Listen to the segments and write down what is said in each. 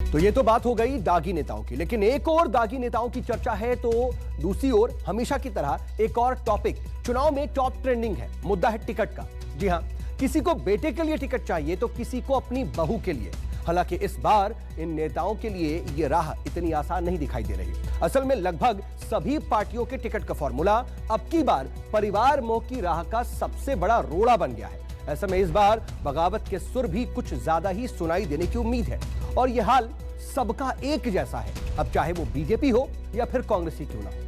तो ये तो बात हो गई दागी नेताओं की, लेकिन एक और दागी नेताओं की चर्चा है तो दूसरी ओर हमेशा की तरह एक और टॉपिक चुनाव में टॉप ट्रेंडिंग है। मुद्दा है टिकट का। जी हां, किसी को बेटे के लिए टिकट चाहिए तो किसी को अपनी बहू के लिए। हालांकि इस बार इन नेताओं के लिए यह राह इतनी आसान नहीं दिखाई दे रही। असल में लगभग सभी पार्टियों के टिकट का फॉर्मूला अब की बार परिवार मोह की राह का सबसे बड़ा रोड़ा बन गया है। ऐसे में इस बार बगावत के सुर भी कुछ ज्यादा ही सुनाई देने की उम्मीद है और यह हाल सबका एक जैसा है, अब चाहे वो बीजेपी हो या फिर कांग्रेस ही क्यों ना हो।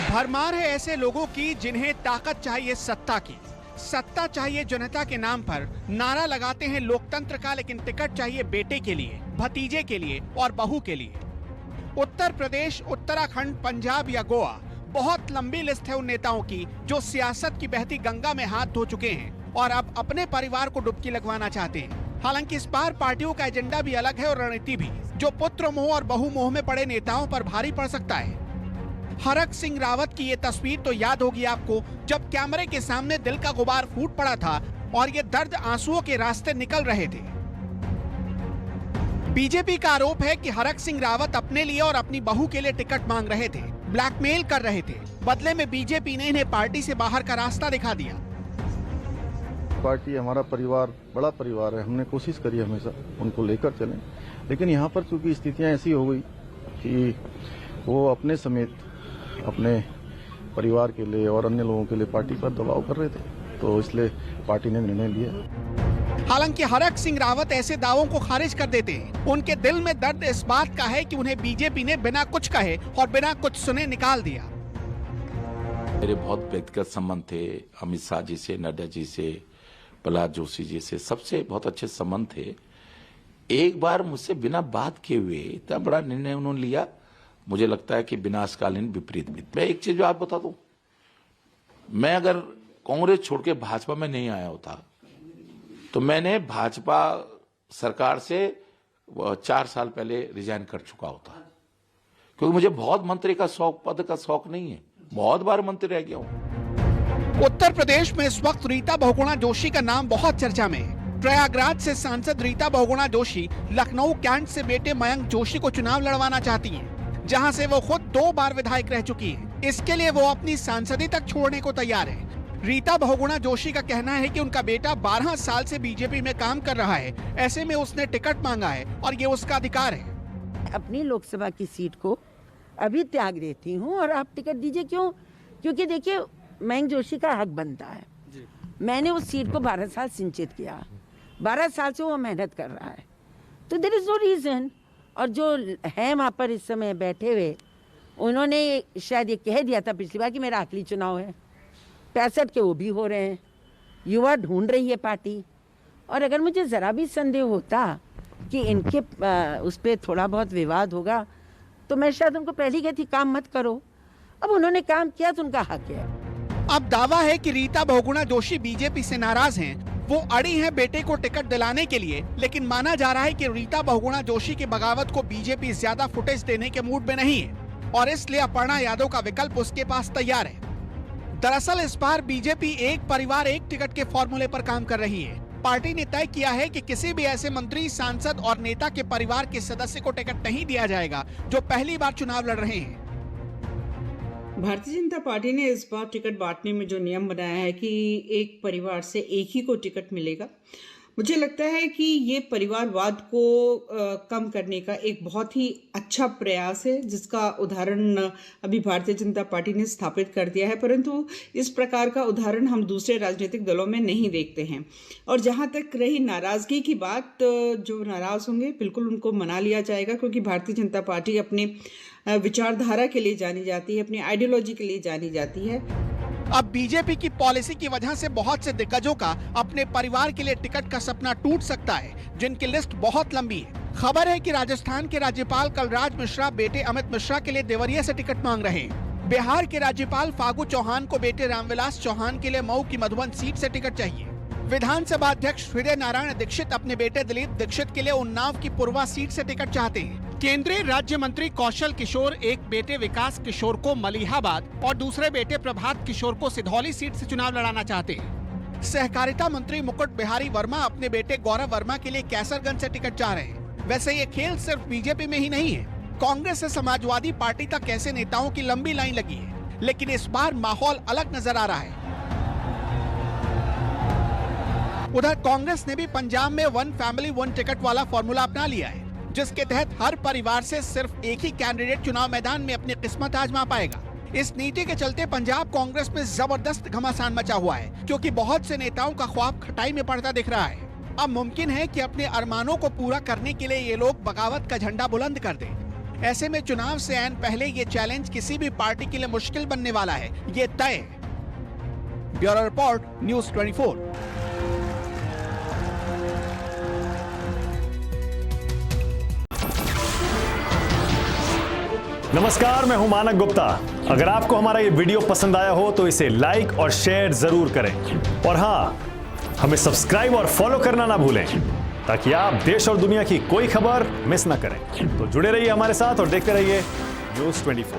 भरमार है ऐसे लोगों की जिन्हें ताकत चाहिए सत्ता की, सत्ता चाहिए जनता के नाम पर, नारा लगाते हैं लोकतंत्र का, लेकिन टिकट चाहिए बेटे के लिए, भतीजे के लिए और बहू के लिए। उत्तर प्रदेश, उत्तराखंड, पंजाब या गोवा, बहुत लंबी लिस्ट है उन नेताओं की जो सियासत की बहती गंगा में हाथ धो चुके हैं और अब अपने परिवार को डुबकी लगवाना चाहते हैं। हालांकि इस बार पार्टियों का एजेंडा भी अलग है और रणनीति भी, जो पुत्र मोह और बहू मोह में पड़े नेताओं पर भारी पड़ सकता है। हरक सिंह रावत की ये तस्वीर तो याद होगी आपको, जब कैमरे के सामने दिल का गुबार फूट पड़ा था और ये दर्द आंसुओं के रास्ते निकल रहे थे। बीजेपी का आरोप है कि हरक सिंह रावत अपने लिए और अपनी बहू के लिए टिकट मांग रहे थे, ब्लैकमेल कर रहे थे। बदले में बीजेपी ने इन्हें पार्टी से बाहर का रास्ता दिखा दिया। पार्टी हमारा परिवार बड़ा परिवार है, हमने कोशिश करी हमेशा उनको लेकर चलें, लेकिन यहाँ पर चूंकि स्थितियां ऐसी हो गई कि वो अपने समेत अपने परिवार के लिए और अन्य लोगों के लिए पार्टी पर दबाव कर रहे थे, तो इसलिए पार्टी ने निर्णय लिया। हालांकि हरक सिंह रावत ऐसे दावों को खारिज कर देते हैं। उनके दिल में दर्द इस बात का है कि उन्हें बीजेपी ने बिना कुछ कहे और बिना कुछ सुने निकाल दिया। मेरे बहुत व्यक्तिगत संबंध थे अमित शाह जी से, नड्डा जी से, प्रहलाद जोशी जी से, सबसे बहुत अच्छे संबंध थे। एक बार मुझसे बिना बात किए हुए इतना बड़ा निर्णय उन्होंने लिया, मुझे लगता है कि विनाशकालीन विपरीत भी। मैं एक चीज जो आप बता दूं, मैं अगर कांग्रेस छोड़ के भाजपा में नहीं आया होता तो मैंने भाजपा सरकार से 4 साल पहले रिजाइन कर चुका होता, क्योंकि मुझे बहुत मंत्री का शौक, पद का शौक नहीं है, बहुत बार मंत्री रह गया हूं। उत्तर प्रदेश में इस वक्त रीता बहुगुणा जोशी का नाम बहुत चर्चा में है। प्रयागराज से सांसद रीता बहुगुणा जोशी लखनऊ कैंट से बेटे मयंक जोशी को चुनाव लड़वाना चाहती हैं, जहां से वो खुद 2 बार विधायक रह चुकी हैं। इसके लिए वो अपनी सांसदी तक छोड़ने को तैयार है। रीता बहुगुणा जोशी का कहना है कि उनका बेटा 12 साल से बीजेपी में काम कर रहा है, ऐसे में उसने टिकट मांगा है और ये उसका अधिकार है। अपनी लोकसभा की सीट को अभी त्याग देती हूँ और आप टिकट दीजिए। क्यों? क्योंकि देखिए, मयंक जोशी का हक बनता है। मैंने उस सीट को 12 साल सिंचित किया, 12 साल से वो मेहनत कर रहा है, तो देयर इज नो रीजन। और जो है वहाँ पर इस समय बैठे हुए, उन्होंने शायद ये कह दिया था पिछली बार कि मेरा आखिरी चुनाव है। 65 के वो भी हो रहे हैं, युवा ढूंढ रही है पार्टी। और अगर मुझे ज़रा भी संदेह होता कि इनके उस पर थोड़ा बहुत विवाद होगा तो मैं शायद उनको पहले कहती काम मत करो। अब उन्होंने काम किया तो उनका हक है। अब दावा है कि रीता बहुगुणा जोशी बीजेपी से नाराज हैं। वो अड़ी हैं बेटे को टिकट दिलाने के लिए, लेकिन माना जा रहा है कि रीता बहुगुणा जोशी की बगावत को बीजेपी ज्यादा फुटेज देने के मूड में नहीं है और इसलिए अपर्णा यादव का विकल्प उसके पास तैयार है। दरअसल इस बार बीजेपी एक परिवार एक टिकट के फॉर्मूले पर काम कर रही है। पार्टी ने तय किया है कि किसी भी ऐसे मंत्री, सांसद और नेता के परिवार के सदस्य को टिकट नहीं दिया जाएगा जो पहली बार चुनाव लड़ रहे हैं। भारतीय जनता पार्टी ने इस बार टिकट बांटने में जो नियम बनाया है कि एक परिवार से एक ही को टिकट मिलेगा, मुझे लगता है कि ये परिवारवाद को कम करने का एक बहुत ही अच्छा प्रयास है, जिसका उदाहरण अभी भारतीय जनता पार्टी ने स्थापित कर दिया है। परंतु इस प्रकार का उदाहरण हम दूसरे राजनीतिक दलों में नहीं देखते हैं। और जहाँ तक रही नाराज़गी की बात, जो नाराज़ होंगे बिल्कुल उनको मना लिया जाएगा, क्योंकि भारतीय जनता पार्टी अपने विचारधारा के लिए जानी जाती है, अपनी आइडियोलॉजी के लिए जानी जाती है। अब बीजेपी की पॉलिसी की वजह से बहुत से दिग्गजों का अपने परिवार के लिए टिकट का सपना टूट सकता है, जिनकी लिस्ट बहुत लंबी है। खबर है कि राजस्थान के राज्यपाल कलराज मिश्रा बेटे अमित मिश्रा के लिए देवरिया से टिकट मांग रहे हैं। बिहार के राज्यपाल फागू चौहान को बेटे रामविलास चौहान के लिए मऊ की मधुबन सीट से टिकट चाहिए। विधानसभा अध्यक्ष हृदय नारायण दीक्षित अपने बेटे दिलीप दीक्षित के लिए उन्नाव की पूर्वा सीट से टिकट चाहते हैं। केंद्रीय राज्य मंत्री कौशल किशोर एक बेटे विकास किशोर को मलिहाबाद और दूसरे बेटे प्रभात किशोर को सिधौली सीट से चुनाव लड़ाना चाहते हैं। सहकारिता मंत्री मुकुट बिहारी वर्मा अपने बेटे गौरव वर्मा के लिए कैसरगंज से टिकट चाह रहे हैं। वैसे ये खेल सिर्फ बीजेपी में ही नहीं है, कांग्रेस से समाजवादी पार्टी तक ऐसे नेताओं की लंबी लाइन लगी है, लेकिन इस बार माहौल अलग नजर आ रहा है। उधर कांग्रेस ने भी पंजाब में 1 फैमिली 1 टिकट वाला फॉर्मूला अपना लिया है, जिसके तहत हर परिवार से सिर्फ एक ही कैंडिडेट चुनाव मैदान में अपनी किस्मत आजमा पाएगा। इस नीति के चलते पंजाब कांग्रेस में जबरदस्त घमासान मचा हुआ है, क्योंकि बहुत से नेताओं का ख्वाब खटाई में पड़ता दिख रहा है। अब मुमकिन है कि अपने अरमानों को पूरा करने के लिए ये लोग बगावत का झंडा बुलंद कर दें। ऐसे में चुनाव से ऐन पहले ये चैलेंज किसी भी पार्टी के लिए मुश्किल बनने वाला है, ये तय है। Bureau report, news 24। नमस्कार, मैं हूं मानक गुप्ता। अगर आपको हमारा ये वीडियो पसंद आया हो तो इसे लाइक और शेयर जरूर करें, और हां, हमें सब्सक्राइब और फॉलो करना ना भूलें, ताकि आप देश और दुनिया की कोई खबर मिस ना करें। तो जुड़े रहिए हमारे साथ और देखते रहिए न्यूज़ 24।